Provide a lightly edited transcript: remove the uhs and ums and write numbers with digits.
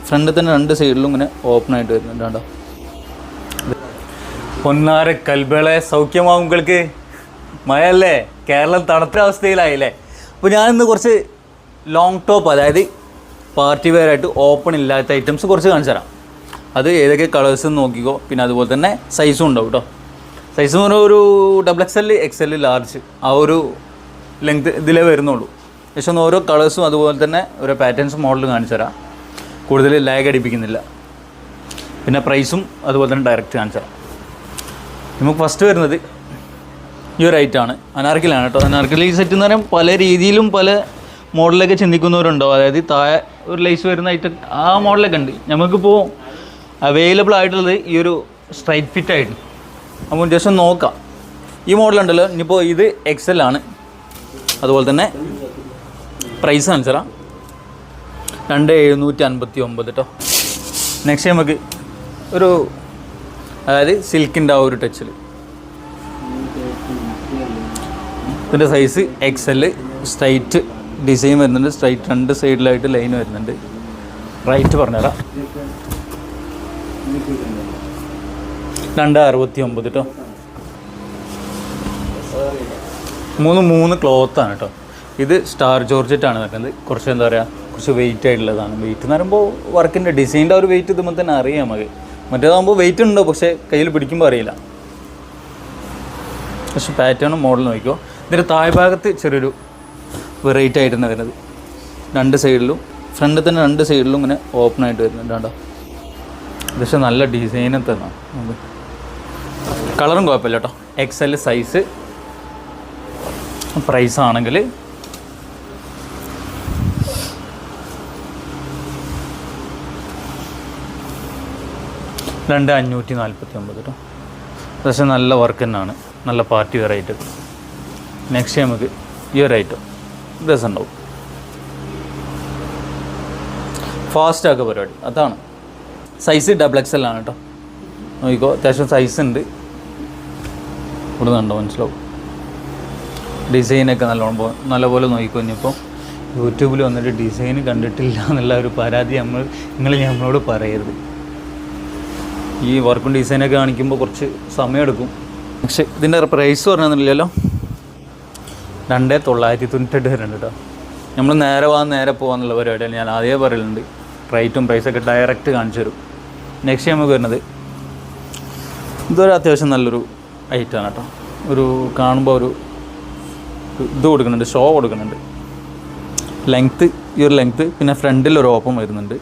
ഫ്രണ്ടിൽ തന്നെ 2 സൈഡിലും ഇങ്ങനെ ഓപ്പൺ ആയിട്ട് വരുന്നുണ്ട് കേട്ടോ. പൊന്നാര കൽബളെ സൗഖ്യമാവും നിങ്ങൾക്ക്. മഴയല്ലേ, കേരളം തണുത്ത അവസ്ഥയിലായില്ലേ. അപ്പോൾ ഞാനിന്ന് കുറച്ച് ലോങ് ടോപ്പ്, അതായത് പാർട്ടി വെയർ ആയിട്ട് ഓപ്പൺ ഇല്ലാത്ത ഐറ്റംസ് കുറച്ച് കാണിച്ചു തരാം. അത് ഏതൊക്കെ കളേഴ്സ് നോക്കിക്കോ. പിന്നെ അതുപോലെ തന്നെ സൈസും ഉണ്ടാവും കേട്ടോ. സൈസ് എന്ന് പറഞ്ഞാൽ ഒരു XXL, XL, ലാർജ് ആ ഒരു ലെങ്ത് ഇതിലേ വരുന്നുള്ളൂ. പക്ഷേ ഒന്ന് ഓരോ കളേഴ്സും അതുപോലെ തന്നെ ഓരോ പാറ്റേൺസും മോഡലും കാണിച്ചു തരാം. കൂടുതൽ ലാഗ് അടിപ്പിക്കുന്നില്ല. പിന്നെ പ്രൈസും അതുപോലെ തന്നെ ഡയറക്റ്റ് കാണിച്ചു തരാം. നമുക്ക് ഫസ്റ്റ് വരുന്നത് ഈ ഒരു ഐറ്റമാണ്, അനാർക്കലിയാണ് കേട്ടോ. അനാർക്കലി സെറ്റ് എന്ന് പറയുമ്പോൾ പല രീതിയിലും പല മോഡലൊക്കെ ചിന്തിക്കുന്നവരുണ്ടാവും. അതായത് താഴെ ഒരു ലേസ് വരുന്ന ഐറ്റം ആ മോഡലൊക്കെ ഉണ്ട്. നമുക്കിപ്പോൾ അവൈലബിൾ ആയിട്ടുള്ളത് ഈ ഒരു സ്ട്രൈറ്റ് ഫിറ്റ് ആയിട്ട്. അപ്പോൾ ജസ്റ്റ് നോക്കാം. ഈ മോഡലുണ്ടല്ലോ, ഇനിയിപ്പോൾ ഇത് XL ആണ്. അതുപോലെ തന്നെ പ്രൈസ് കാണിച്ചു തരാം. 2759 കേട്ടോ. നെക്സ്റ്റ് നമുക്ക് ഒരു, അതായത് സിൽക്കിൻ്റെ ആ ഒരു ടച്ചിൽ, ഇതിൻ്റെ സൈസ് XL, സ്ട്രൈറ്റ് ഡിസൈൻ വരുന്നുണ്ട്. സ്ട്രൈറ്റ് 2 സൈഡിലായിട്ട് ലൈൻ വരുന്നുണ്ട്. റൈറ്റ് പറഞ്ഞുതരാം. 269 കേട്ടോ. 3 ക്ലോത്താണ് കേട്ടോ. ഇത് സ്റ്റാർ ജോർജറ്റാണ് വെക്കുന്നത്. കുറച്ച് എന്താ പറയുക, കുറച്ച് വെയിറ്റ് ആയിട്ടുള്ളതാണ്. വെയിറ്റ് എന്ന് പറയുമ്പോൾ വർക്കിൻ്റെ ഡിസൈൻ്റെ ആ ഒരു വെയിറ്റ് ഇതുമ്പോൾ തന്നെ അറിയാം നമുക്ക്. മറ്റേതാകുമ്പോൾ വെയിറ്റ് ഉണ്ടോ, പക്ഷേ കയ്യിൽ പിടിക്കുമ്പോൾ അറിയില്ല. പക്ഷേ പാറ്റേണും മോഡൽ നോക്കിക്കോ. ഇതിൻ്റെ താഴെ ഭാഗത്ത് ചെറിയൊരു വെറൈറ്റി ആയിട്ട് തന്നെ വരുന്നത്. 2 സൈഡിലും ഫ്രണ്ടിൽ തന്നെ 2 സൈഡിലും ഇങ്ങനെ ഓപ്പൺ ആയിട്ട് വരുന്നുണ്ട് കേട്ടോ. പക്ഷേ നല്ല ഡിസൈനും തന്നെ. കളറും കുഴപ്പമില്ല കേട്ടോ. XL size. പ്രൈസ് ആണെങ്കിൽ 2549 കേട്ടോ. പക്ഷേ നല്ല വർക്ക് തന്നെയാണ്, നല്ല പാർട്ടി വെയർ ആയിട്ട്. നെക്സ്റ്റ് നമുക്ക് ഈ ഒരു ഐറ്റം രസമുണ്ടാവും. ഫാസ്റ്റാക്കുക പരിപാടി, അതാണ്. സൈസ് XXL ആണ് കേട്ടോ. നോക്കിക്കോ, അത്യാവശ്യം സൈസ് ഉണ്ട്. ഇവിടെ നിന്നുണ്ടോ മനസ്സിലാവും. ഡിസൈനൊക്കെ നല്ലപോലെ നോക്കിക്കോ. ഇനിയിപ്പോൾ യൂട്യൂബിൽ വന്നിട്ട് ഡിസൈൻ കണ്ടിട്ടില്ല എന്നുള്ള ഒരു പരാതി നിങ്ങൾ നമ്മളോട് പറയരുത്. ഈ വർക്കും ഡിസൈനൊക്കെ കാണിക്കുമ്പോൾ കുറച്ച് സമയമെടുക്കും. പക്ഷേ ഇതിൻ്റെ പ്രൈസ് പറഞ്ഞില്ലല്ലോ. 2998 വരുന്നുണ്ട് കേട്ടോ. നമ്മൾ നേരെ പോകാന്നുള്ള പരിപാടിയാണ് ഞാൻ ആദ്യമേ പറയലുണ്ട്. റേറ്റും പ്രൈസൊക്കെ ഡയറക്റ്റ് കാണിച്ചു തരും. നെക്സ്റ്റ് നമുക്ക് വരുന്നത് ഇതൊരു അത്യാവശ്യം നല്ലൊരു ഐറ്റമാണ് കേട്ടോ. ഒരു കാണുമ്പോൾ ഒരു ഇത് കൊടുക്കുന്നുണ്ട്, ഷോ കൊടുക്കുന്നുണ്ട്. ലെങ്ത്ത്, ഈ ഒരു ലെങ്ത്ത്. പിന്നെ ഫ്രണ്ടിൽ ഒരു ഓപ്പൺ വരുന്നുണ്ട്.